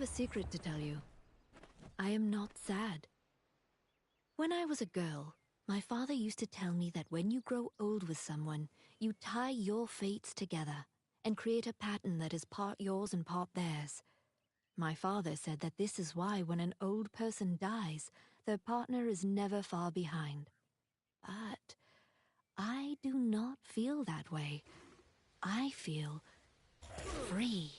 a secret to tell you. I am not sad. When I was a girl, my father used to tell me that when you grow old with someone, you tie your fates together and create a pattern that is part yours and part theirs. My father said that this is why when an old person dies, their partner is never far behind. But I do not feel that way. I feel free.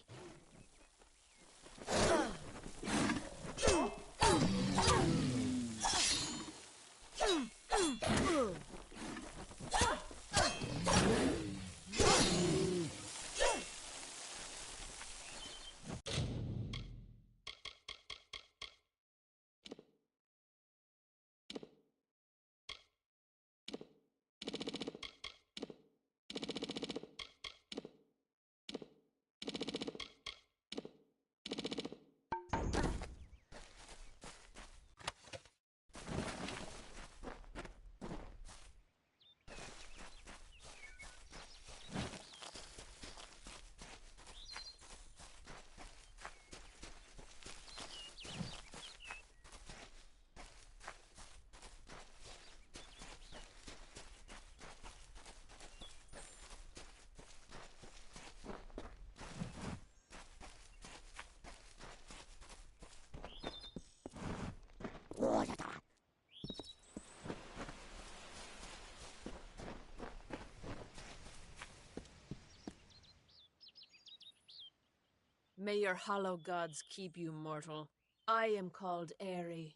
May your hollow gods keep you, mortal. I am called Aerie.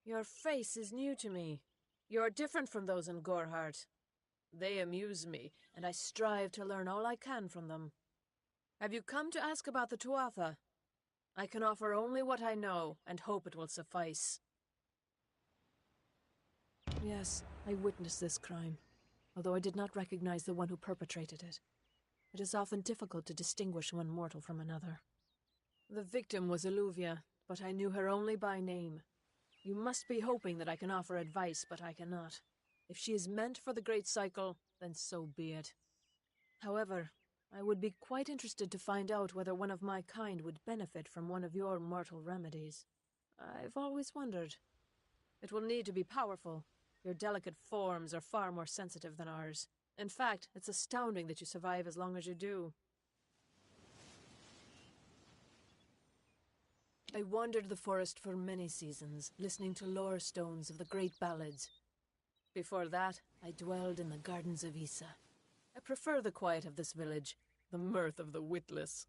Your face is new to me. You are different from those in Gorhart. They amuse me, and I strive to learn all I can from them. Have you come to ask about the Tuatha? I can offer only what I know, and hope it will suffice. Yes, I witnessed this crime, although I did not recognize the one who perpetrated it. It is often difficult to distinguish one mortal from another. The victim was Illuvia, but I knew her only by name. You must be hoping that I can offer advice, but I cannot. If she is meant for the Great Cycle, then so be it. However, I would be quite interested to find out whether one of my kind would benefit from one of your mortal remedies. I've always wondered. It will need to be powerful. Your delicate forms are far more sensitive than ours. In fact, it's astounding that you survive as long as you do. I wandered the forest for many seasons, listening to lore stones of the great ballads. Before that, I dwelled in the gardens of Issa. I prefer the quiet of this village, the mirth of the witless.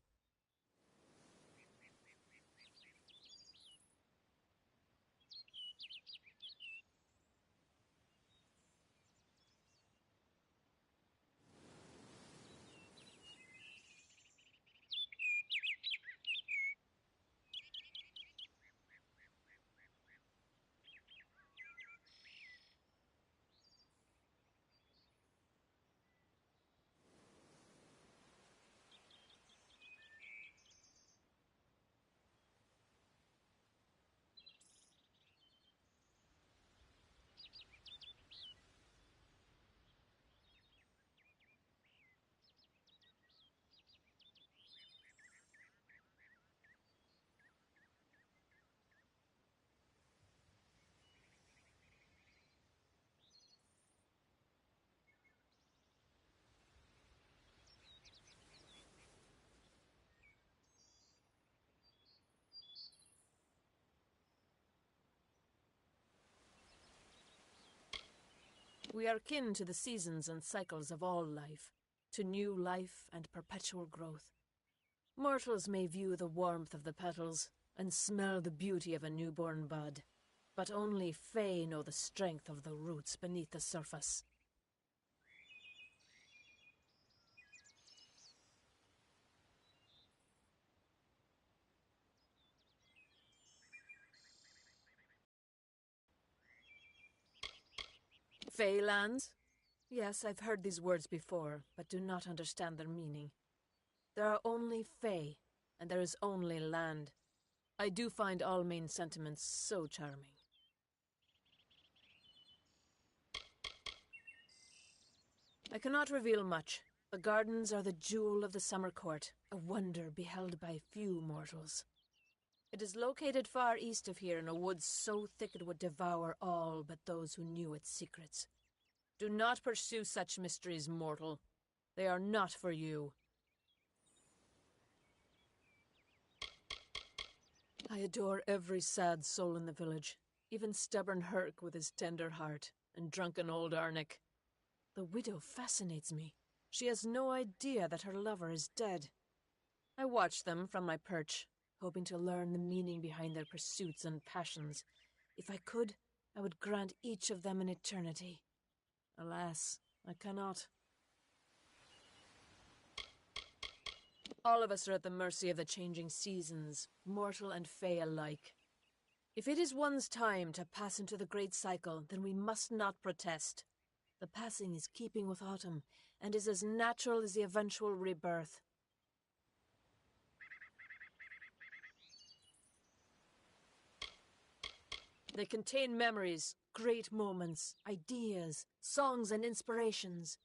We are kin to the seasons and cycles of all life, to new life and perpetual growth. Mortals may view the warmth of the petals and smell the beauty of a newborn bud, but only Fae know the strength of the roots beneath the surface. Fae lands? Yes, I've heard these words before, but do not understand their meaning. There are only Fae, and there is only land. I do find all main sentiments so charming. I cannot reveal much. The gardens are the jewel of the summer court, a wonder beheld by few mortals. It is located far east of here in a woods so thick it would devour all but those who knew its secrets. Do not pursue such mysteries, mortal. They are not for you. I adore every sad soul in the village, even stubborn Herc with his tender heart, and drunken old Arnick. The widow fascinates me. She has no idea that her lover is dead. I watch them from my perch, hoping to learn the meaning behind their pursuits and passions. If I could, I would grant each of them an eternity. Alas, I cannot. All of us are at the mercy of the changing seasons, mortal and fey alike. If it is one's time to pass into the great cycle, then we must not protest. The passing is keeping with autumn, and is as natural as the eventual rebirth. They contain memories, great moments, ideas, songs, and inspirations.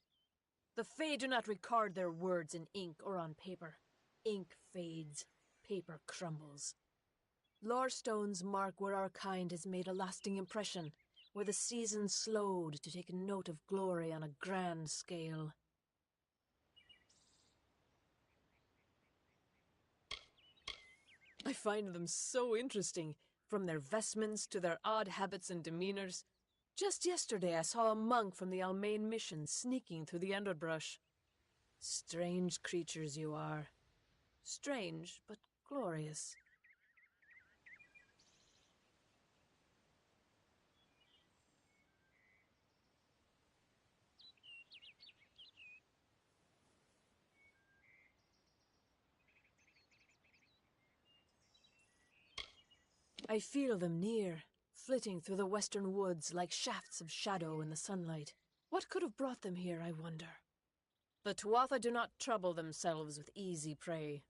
The Fae do not record their words in ink or on paper. Ink fades, paper crumbles. Lore stones mark where our kind has made a lasting impression, where the seasons slowed to take note of glory on a grand scale. I find them so interesting, from their vestments to their odd habits and demeanors. Just yesterday I saw a monk from the Almain mission sneaking through the underbrush. Strange creatures you are. Strange, but glorious. I feel them near, flitting through the western woods like shafts of shadow in the sunlight. What could have brought them here, I wonder? The Tuatha do not trouble themselves with easy prey.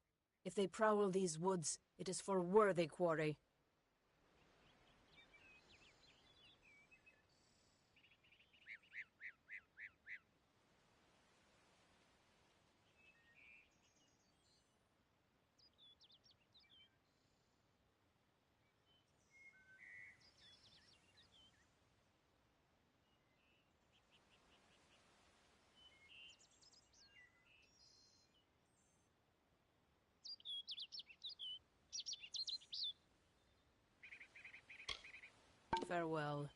If they prowl these woods, it is for worthy quarry. Farewell.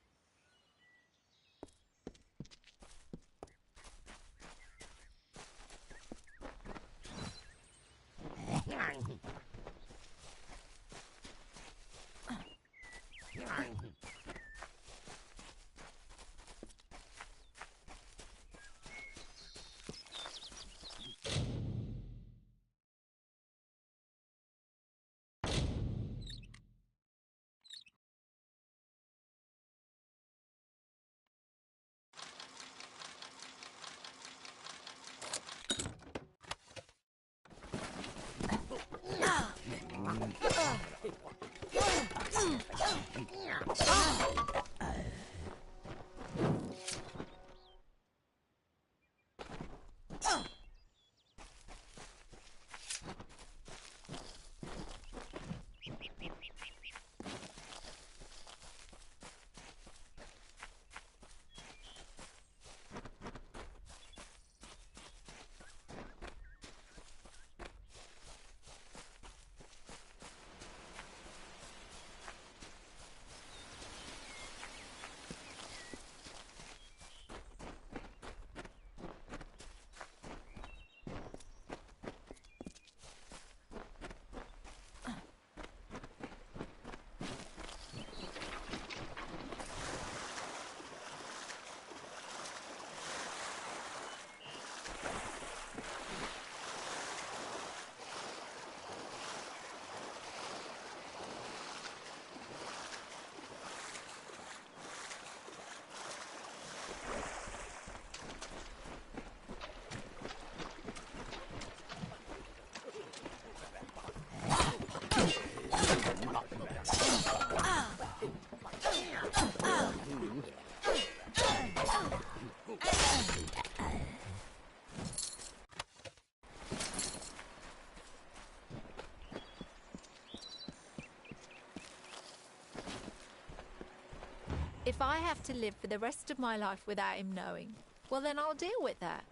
If I have to live for the rest of my life without him knowing, well, then I'll deal with that.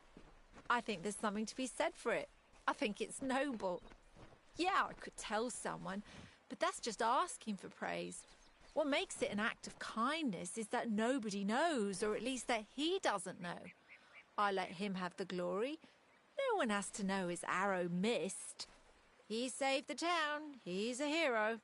I think there's something to be said for it. I think it's noble. Yeah, I could tell someone, but that's just asking for praise. What makes it an act of kindness is that nobody knows, or at least that he doesn't know. I let him have the glory. No one has to know his arrow missed. He saved the town. He's a hero.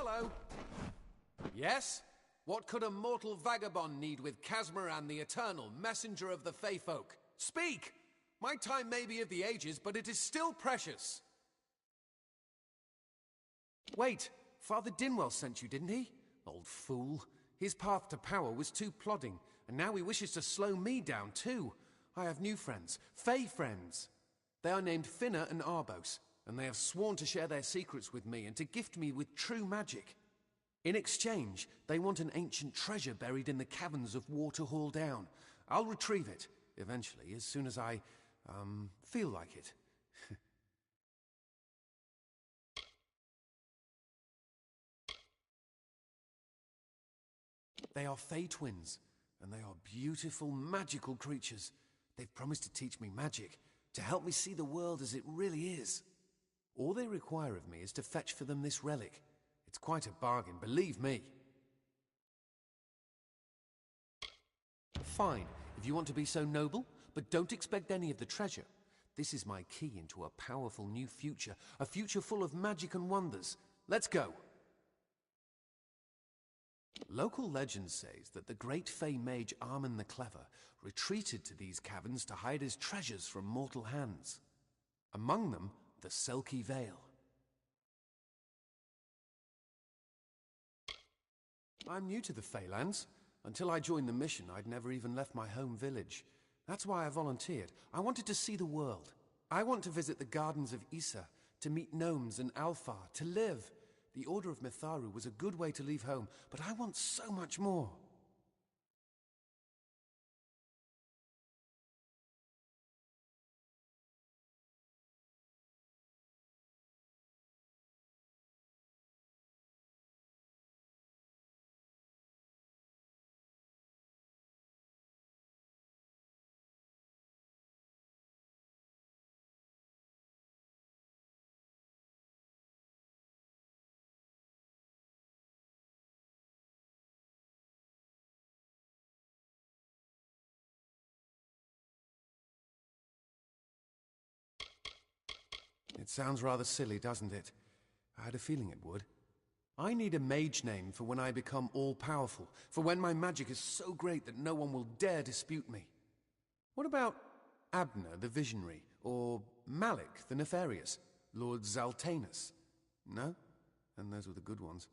Hello. Yes? What could a mortal vagabond need with Casmaran, the Eternal, messenger of the Fey folk? Speak! My time may be of the ages, but it is still precious. Wait, Father Dinwell sent you, didn't he? Old fool. His path to power was too plodding, and now he wishes to slow me down too. I have new friends, Fey friends. They are named Finna and Arbos, and they have sworn to share their secrets with me and to gift me with true magic. In exchange, they want an ancient treasure buried in the caverns of Waterhall Down. I'll retrieve it, eventually, as soon as I, feel like it. They are Fey twins, and they are beautiful, magical creatures. They've promised to teach me magic, to help me see the world as it really is. All they require of me is to fetch for them this relic. It's quite a bargain, believe me. Fine, if you want to be so noble, but don't expect any of the treasure. This is my key into a powerful new future, a future full of magic and wonders. Let's go. Local legend says that the great Fey mage Armin the Clever retreated to these caverns to hide his treasures from mortal hands. Among them, the Selkie Vale. I'm new to the Feylands. Until I joined the mission, I'd never even left my home village. That's why I volunteered. I wanted to see the world. I want to visit the gardens of Issa, to meet gnomes and Alfar, to live. The Order of Mitharu was a good way to leave home, but I want so much more. It sounds rather silly, doesn't it? I had a feeling it would. I need a mage name for when I become all-powerful, for when my magic is so great that no one will dare dispute me. What about Abner the Visionary, or Malik the Nefarious, Lord Zaltanus? No? Then those were the good ones.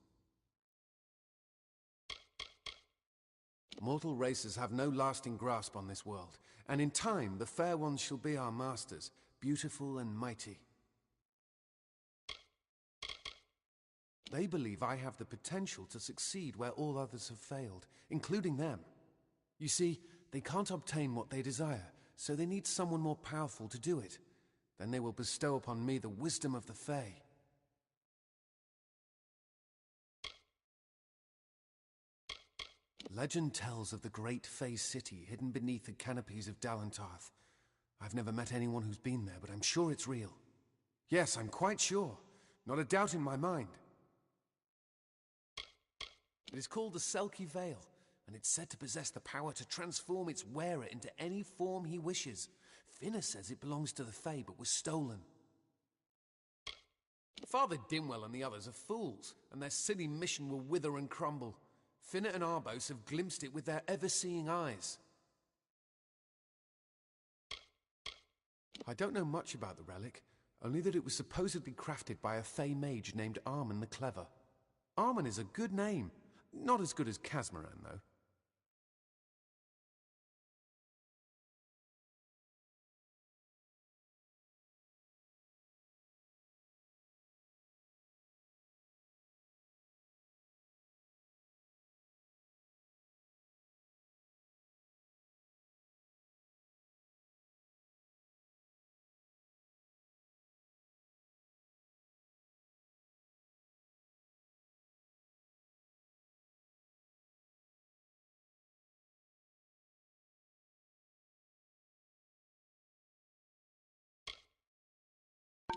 Mortal races have no lasting grasp on this world, and in time the fair ones shall be our masters, beautiful and mighty. They believe I have the potential to succeed where all others have failed, including them. You see, they can't obtain what they desire, so they need someone more powerful to do it. Then they will bestow upon me the wisdom of the Fae. Legend tells of the great Fae city hidden beneath the canopies of Dalantarth. I've never met anyone who's been there, but I'm sure it's real. Yes, I'm quite sure. Not a doubt in my mind. It is called the Selkie Vale, and it's said to possess the power to transform its wearer into any form he wishes. Finna says it belongs to the Fae, but was stolen. Father Dimwell and the others are fools, and their silly mission will wither and crumble. Finna and Arbos have glimpsed it with their ever-seeing eyes. I don't know much about the relic, only that it was supposedly crafted by a Fey mage named Armin the Clever. Armin is a good name. Not as good as Casmaran, though.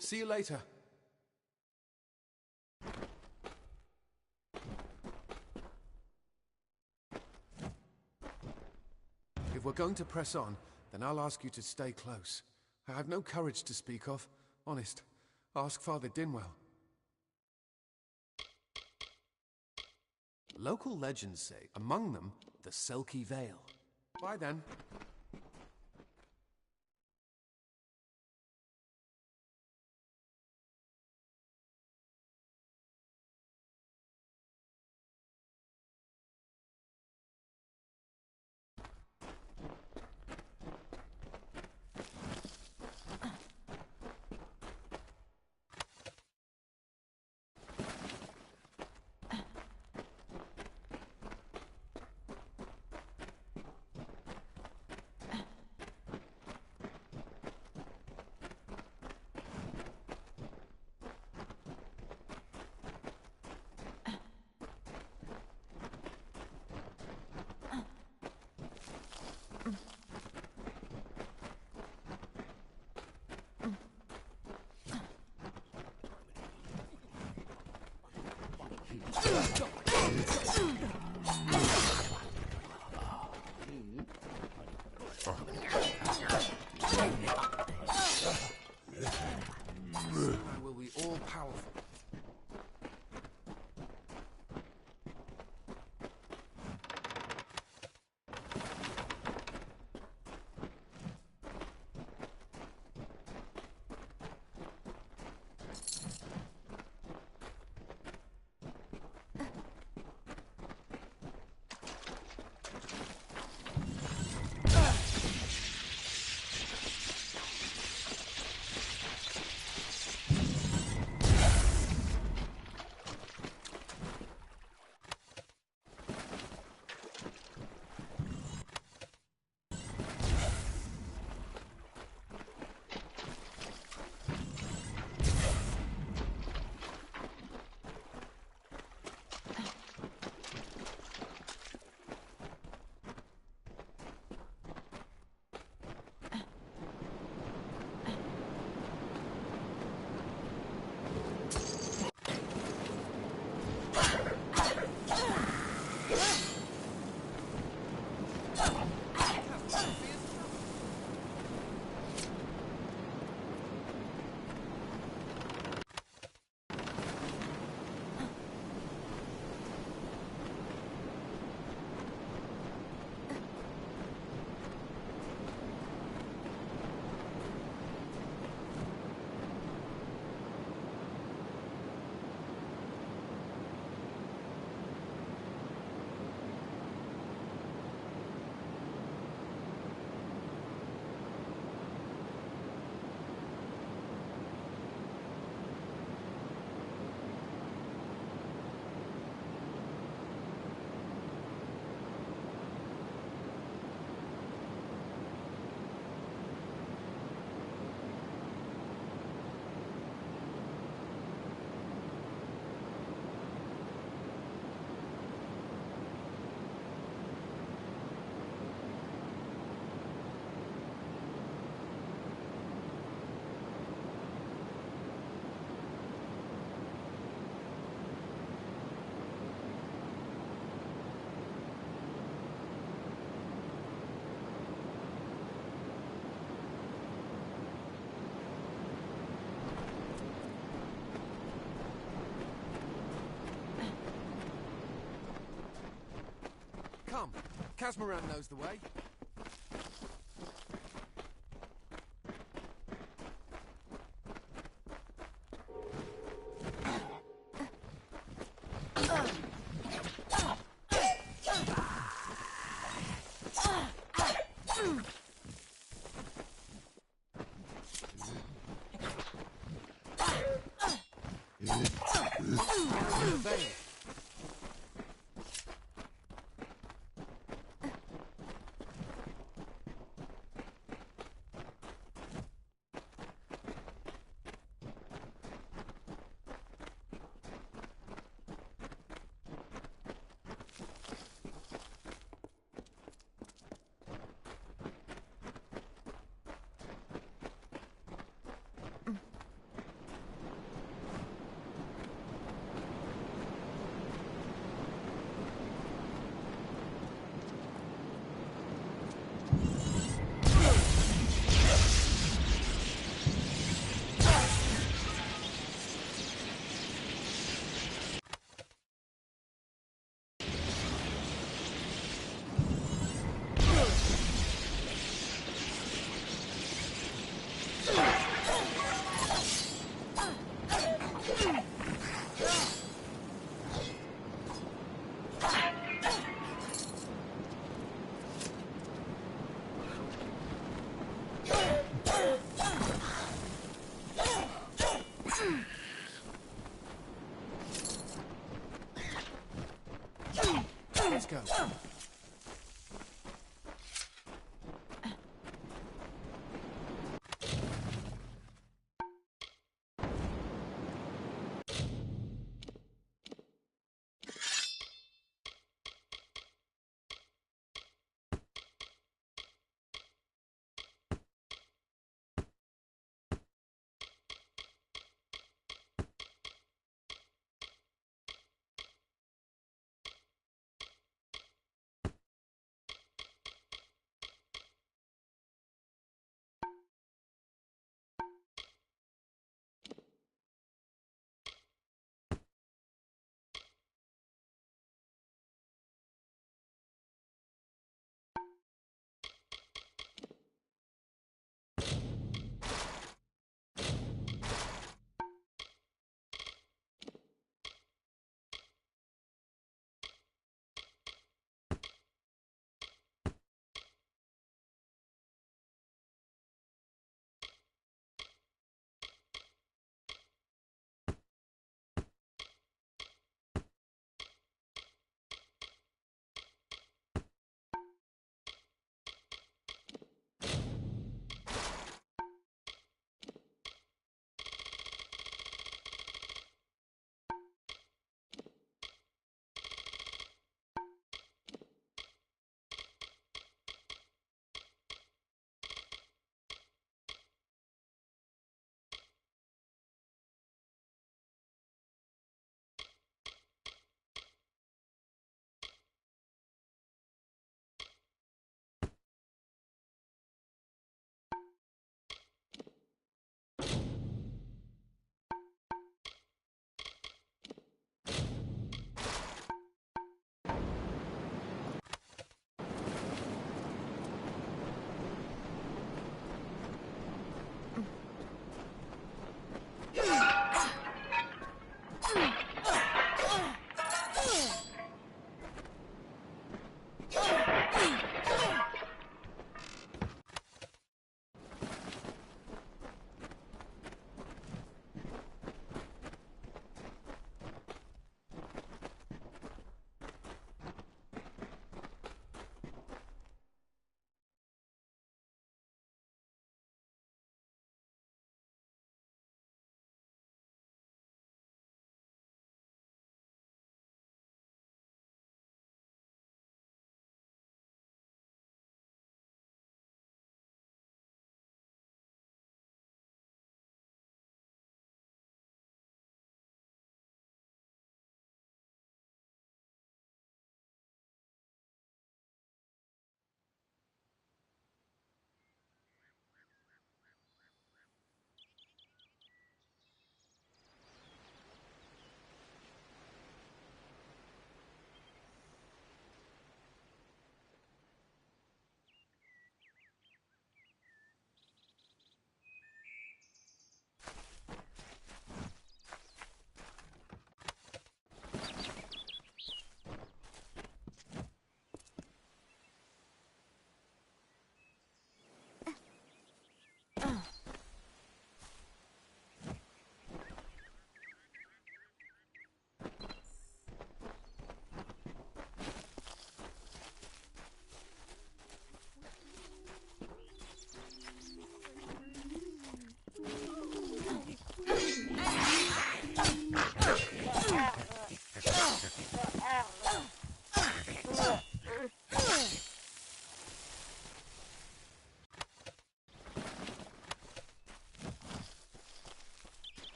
See you later. If we're going to press on, then I'll ask you to stay close. I have no courage to speak of. Honest. Ask Father Dinwell. Local legends say, among them, the Selkie Vale. Bye then. Soon I will be all powerful. Come, Casmaran knows the way. Obey. Let's go.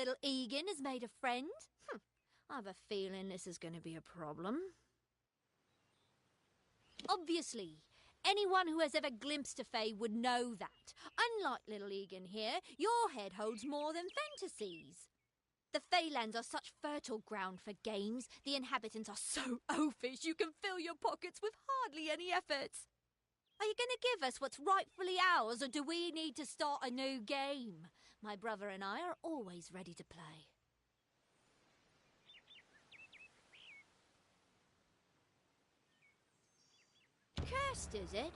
little Egan has made a friend. I've a feeling this is going to be a problem. Obviously, anyone who has ever glimpsed a fae would know that. Unlike little Egan here, your head holds more than fantasies. The Feylands are such fertile ground for games. The inhabitants are so oafish you can fill your pockets with hardly any effort. Are you going to give us what's rightfully ours, or do we need to start a new game? My brother and I are always ready to play. Cursed, is it?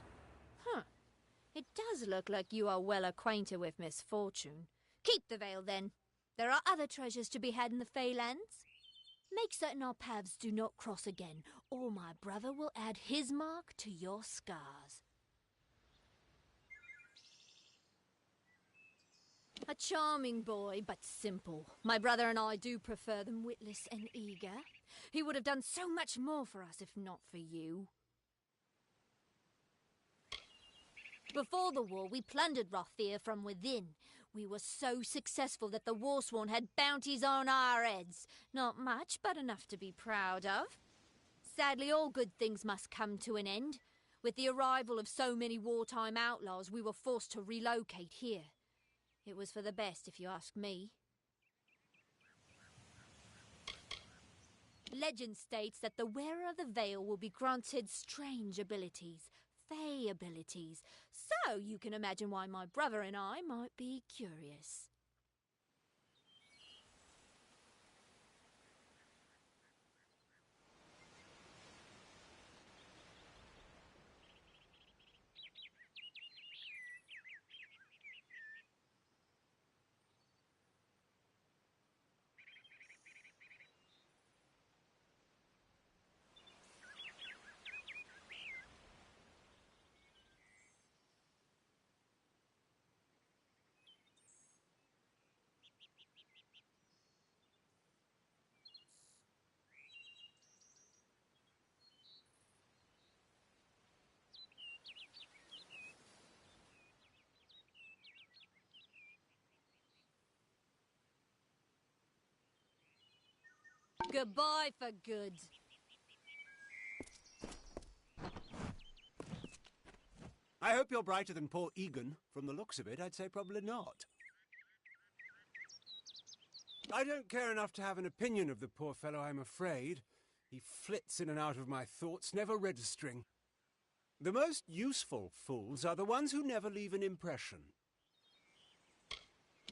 It does look like you are well acquainted with misfortune. Keep the veil, then. There are other treasures to be had in the Feylands. Make certain our paths do not cross again, or my brother will add his mark to your scars. A charming boy, but simple. My brother and I do prefer them witless and eager. He would have done so much more for us if not for you. Before the war, we plundered Rothier from within. We were so successful that the Warsworn had bounties on our heads. Not much, but enough to be proud of. Sadly, all good things must come to an end. With the arrival of so many wartime outlaws, we were forced to relocate here. It was for the best, if you ask me. Legend states that the wearer of the veil will be granted strange abilities, fey abilities, so you can imagine why my brother and I might be curious. Goodbye for good. I hope you're brighter than poor Egan. From the looks of it, I'd say probably not. I don't care enough to have an opinion of the poor fellow, I'm afraid. He flits in and out of my thoughts, never registering. The most useful fools are the ones who never leave an impression.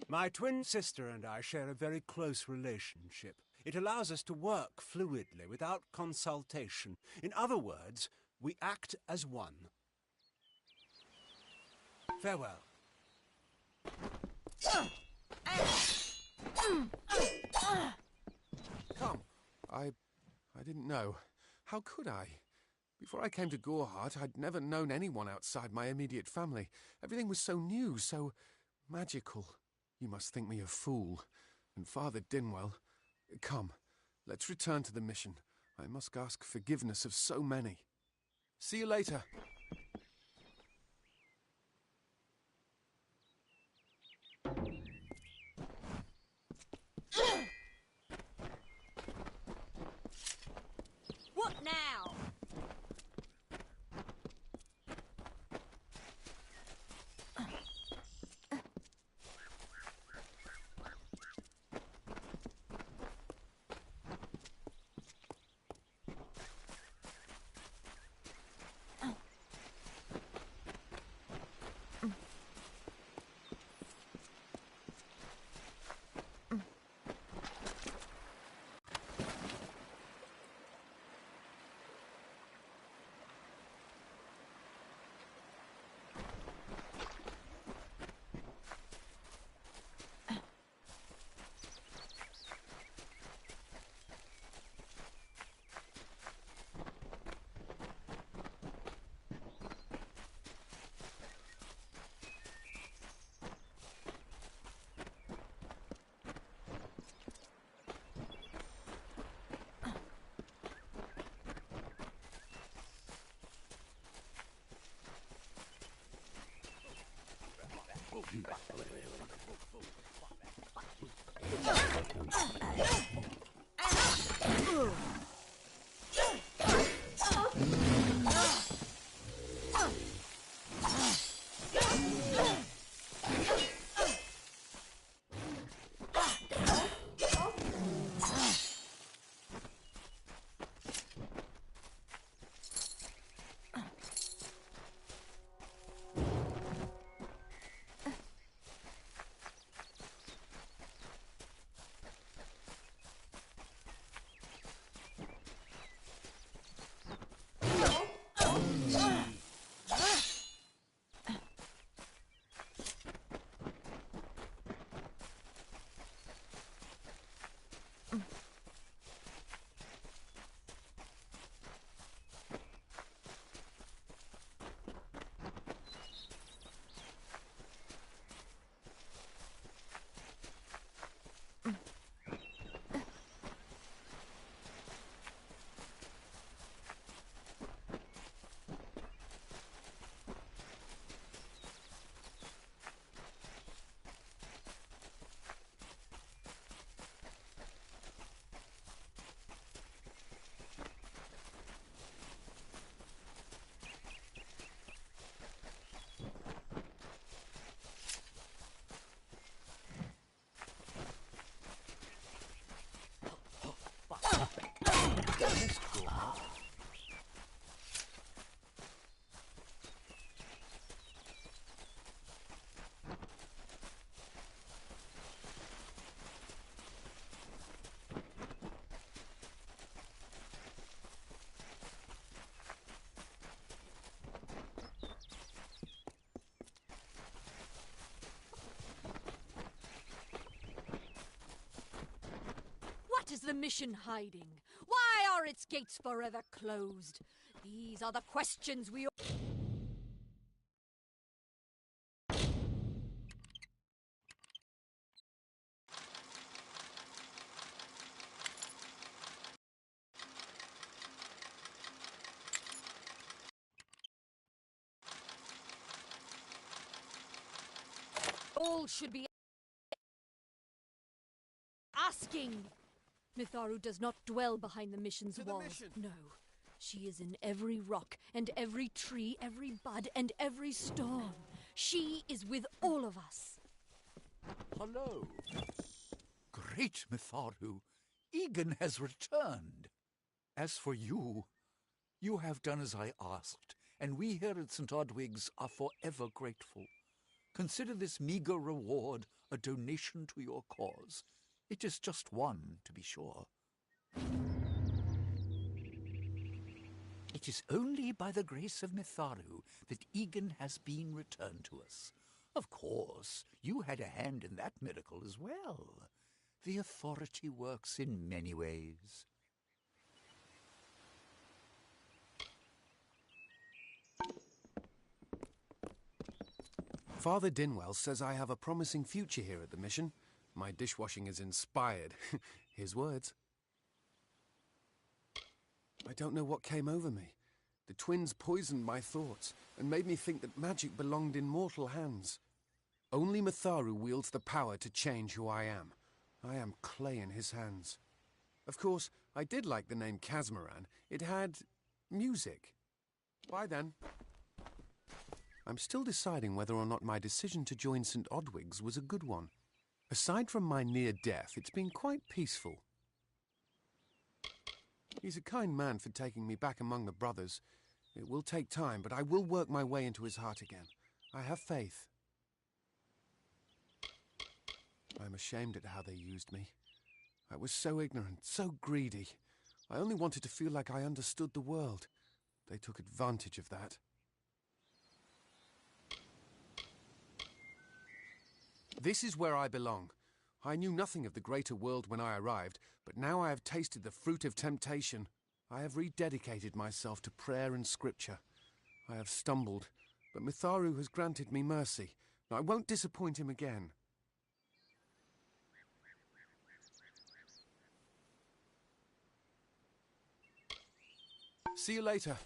My twin sister and I share a very close relationship. It allows us to work fluidly, without consultation. In other words, we act as one. Farewell. Come. I didn't know. How could I? Before I came to Goreheart, I'd never known anyone outside my immediate family. Everything was so new, so magical. You must think me a fool. And Father Dinwell... Come, let's return to the mission. I must ask forgiveness of so many. See you later. What now? What is the mission hiding? Why are its gates forever closed? These are the questions we all should be asking. Mitharu does not dwell behind the mission's walls. No. She is in every rock and every tree, every bud and every storm. She is with all of us. Hello. Great Mitharu, Egan has returned. As for you, you have done as I asked, and we here at St. Odwig's are forever grateful. Consider this meager reward a donation to your cause. It is just one, to be sure. It is only by the grace of Mitharu that Egan has been returned to us. Of course, you had a hand in that miracle as well. The authority works in many ways. Father Dinwell says I have a promising future here at the mission. My dishwashing is inspired. His words. I don't know what came over me. The twins poisoned my thoughts and made me think that magic belonged in mortal hands. Only Mitharu wields the power to change who I am. I am clay in his hands. Of course, I did like the name Casmaran. It had music. Bye then. I'm still deciding whether or not my decision to join St. Odwig's was a good one. Aside from my near death, it's been quite peaceful. He's a kind man for taking me back among the brothers. It will take time, but I will work my way into his heart again. I have faith. I'm ashamed at how they used me. I was so ignorant, so greedy. I only wanted to feel like I understood the world. They took advantage of that. This is where I belong. I knew nothing of the greater world when I arrived, but now I have tasted the fruit of temptation. I have rededicated myself to prayer and scripture. I have stumbled, but Mitharu has granted me mercy. I won't disappoint him again. See you later.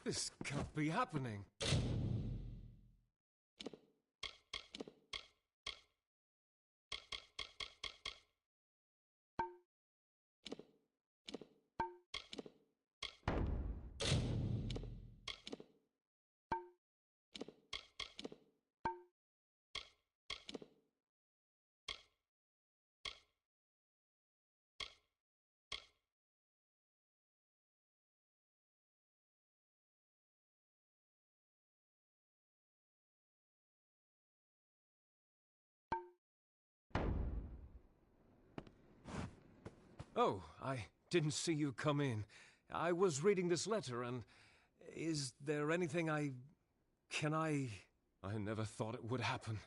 This can't be happening. Oh, I didn't see you come in. I was reading this letter, and is there anything I never thought it would happen.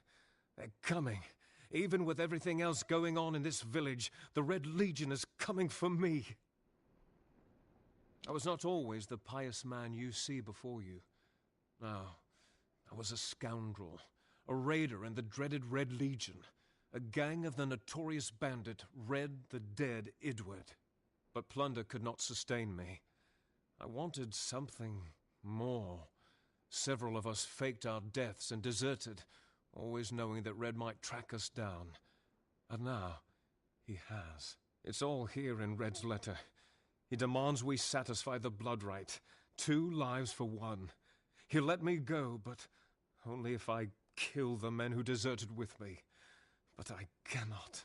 They're coming. Even with everything else going on in this village, the Red Legion is coming for me. I was not always the pious man you see before you. No, I was a scoundrel, a raider in the dreaded Red Legion, a gang of the notorious bandit Red the Dead Idward. But plunder could not sustain me. I wanted something more. Several of us faked our deaths and deserted, always knowing that Red might track us down. And now, he has. It's all here in Red's letter. He demands we satisfy the blood rite. 2 lives for 1. He'll let me go, but only if I kill the men who deserted with me. But I cannot.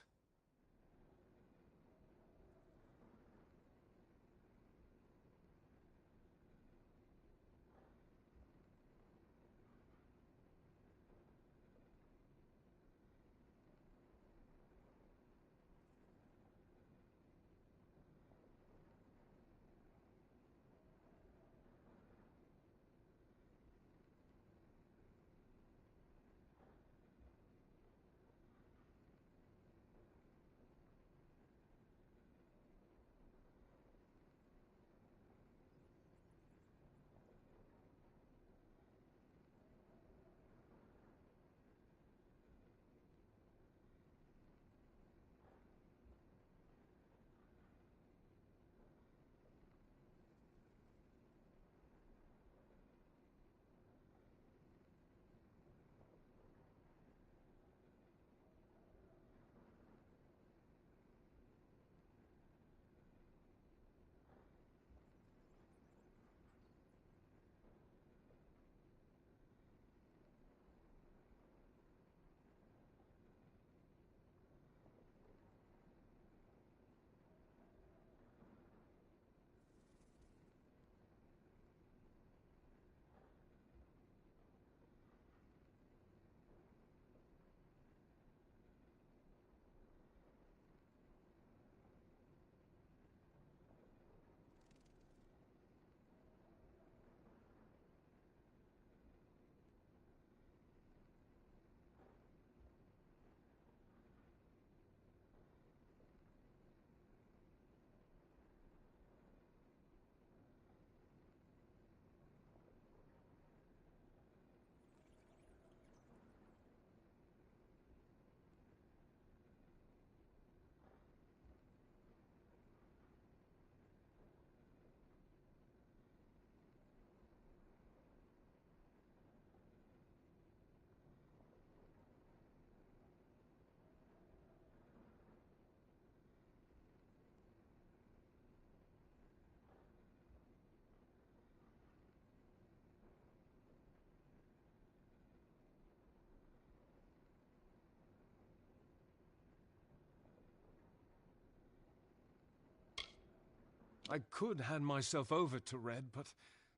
I could hand myself over to Red, but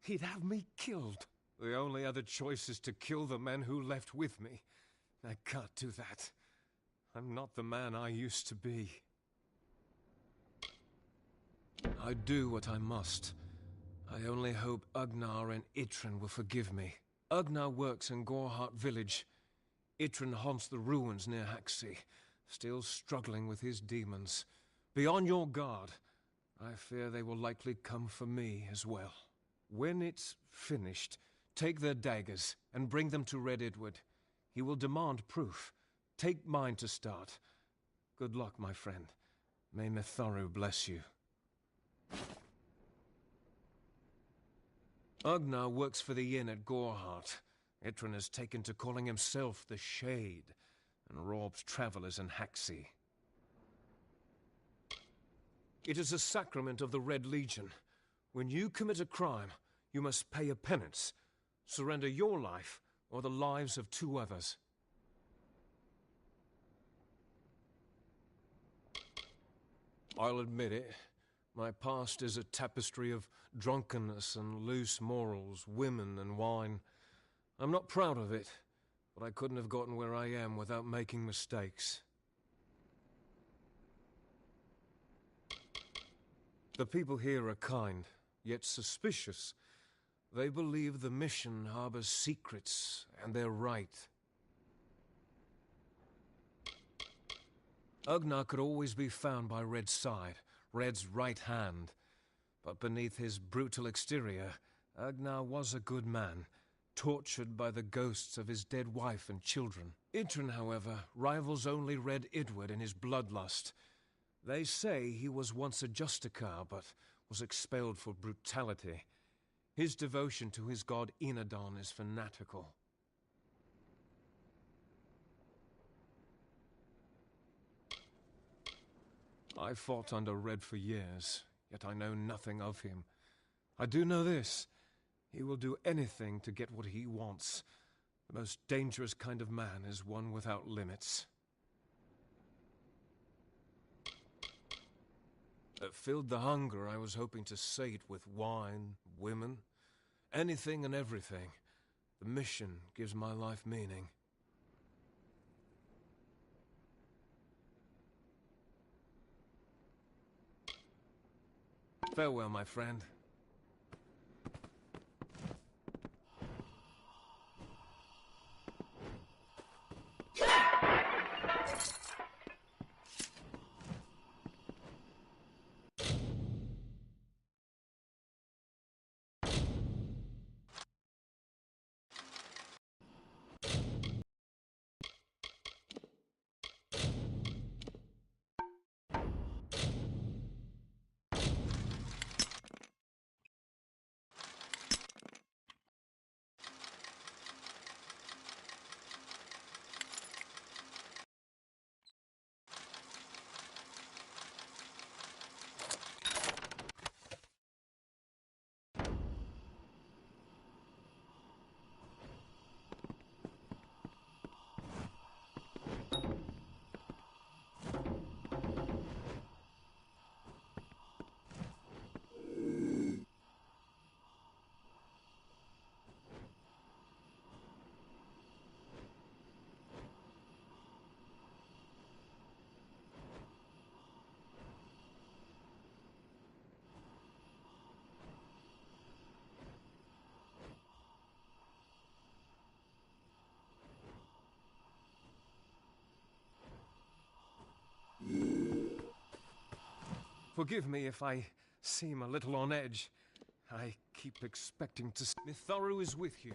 he'd have me killed. The only other choice is to kill the men who left with me. I can't do that. I'm not the man I used to be. I do what I must. I only hope Ugnar and Itrin will forgive me. Ugnar works in Gorhart village. Itrin haunts the ruins near Haxi, still struggling with his demons. Be on your guard. I fear they will likely come for me as well. When it's finished, take their daggers and bring them to Red Edward. He will demand proof. Take mine to start. Good luck, my friend. May Mitharu bless you. Agnar works for the inn at Gorhart. Itrin has taken to calling himself the Shade, and robs travelers in Haxi. It is a sacrament of the Red Legion. When you commit a crime, you must pay a penance. Surrender your life, or the lives of 2 others. I'll admit it. My past is a tapestry of drunkenness and loose morals, women and wine. I'm not proud of it, but I couldn't have gotten where I am without making mistakes. The people here are kind, yet suspicious. They believe the mission harbors secrets, and they're right. Agnar could always be found by Red's side, Red's right hand. But beneath his brutal exterior, Agnar was a good man, tortured by the ghosts of his dead wife and children. Itrin, however, rivals only Red Idward in his bloodlust. They say he was once a Justicar, but was expelled for brutality. His devotion to his god Enadon is fanatical. I fought under Red for years, yet I know nothing of him. I do know this. He will do anything to get what he wants. The most dangerous kind of man is one without limits. Filled the hunger, I was hoping to sate with wine, women, anything and everything. The mission gives my life meaning. Farewell, my friend. Forgive me if I seem a little on edge. I keep expecting to... Mitharu is with you.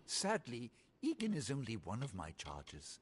Sadly, Egan is only one of my charges.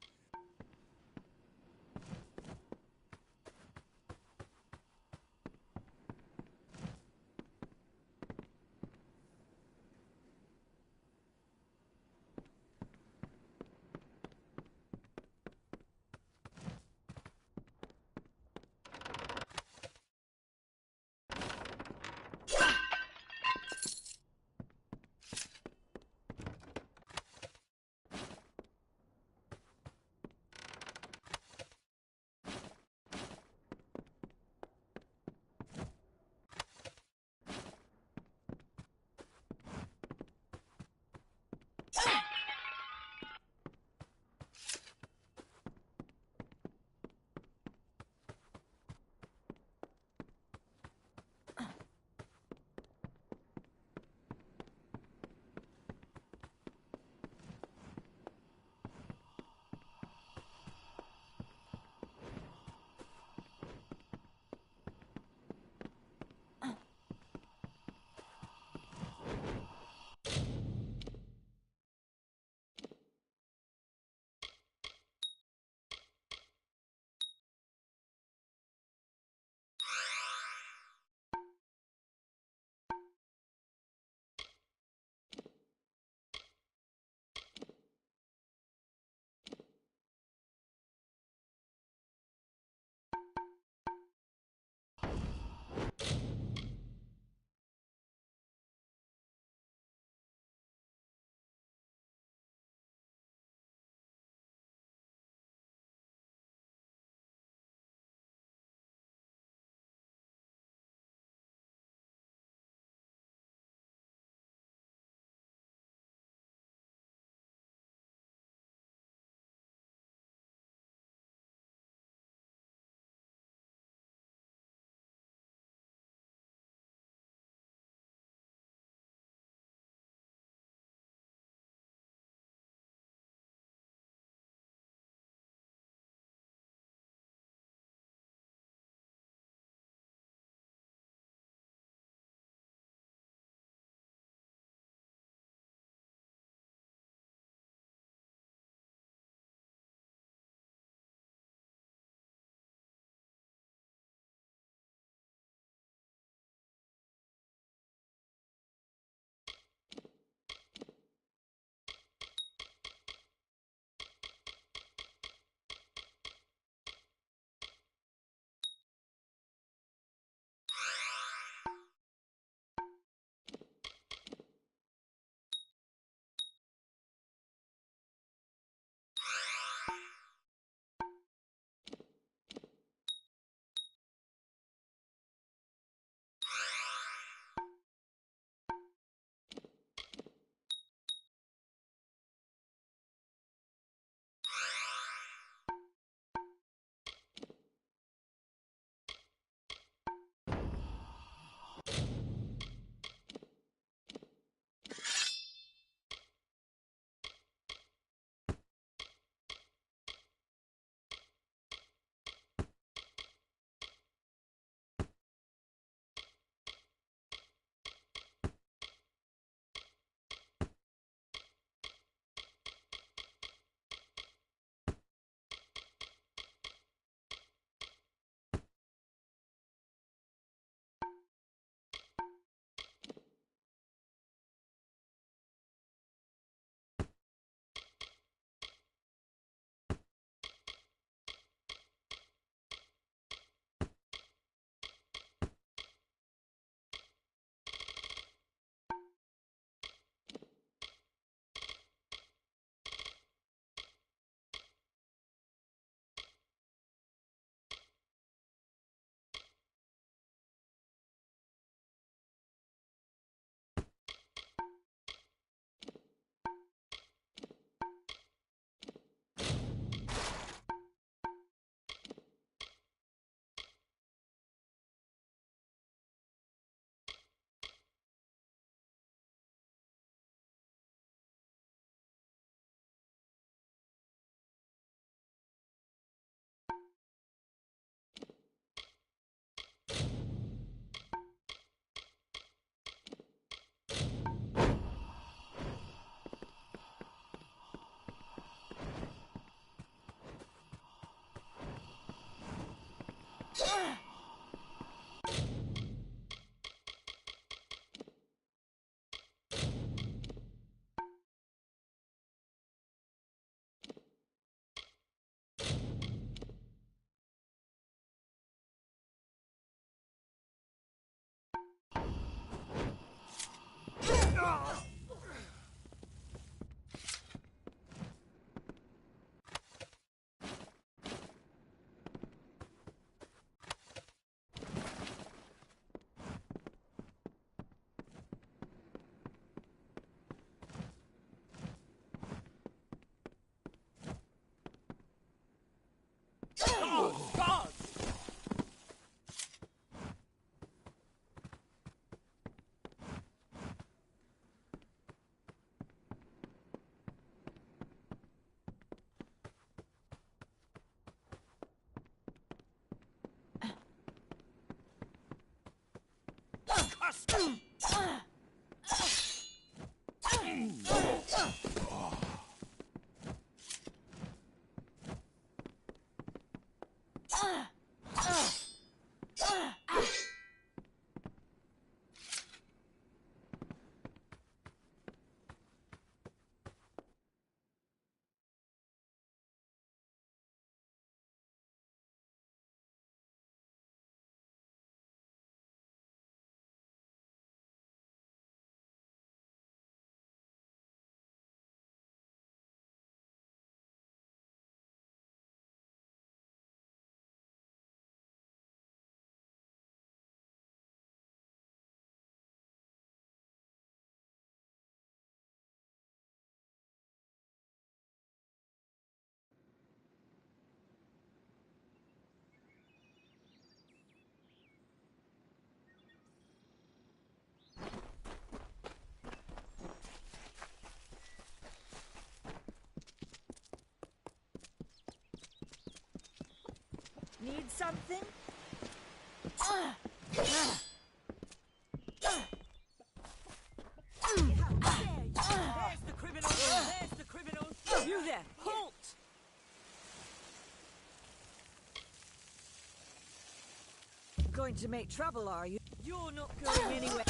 Need something? There's the criminal! There's the criminal! You there! Halt! Going to make trouble, are you? You're not going anywhere.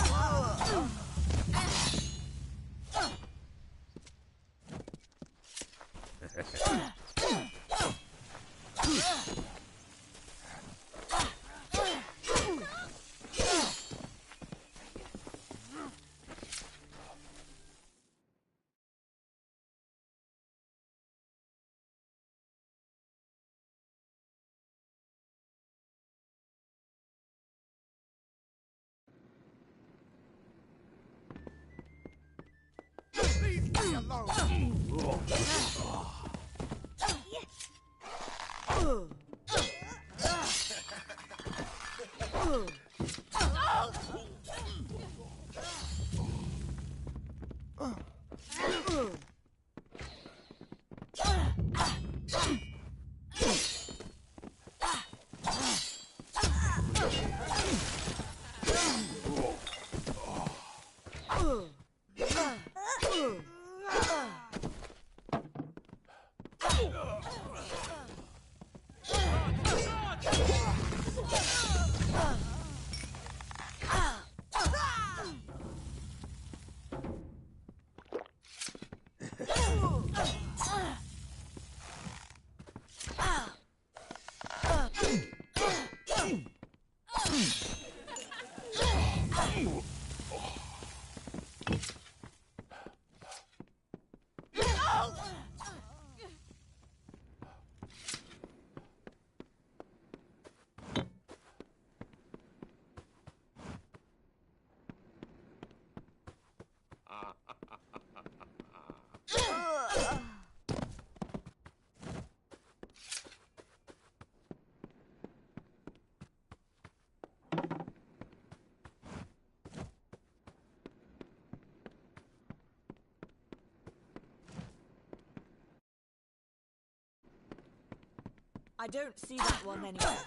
I don't see that one anywhere.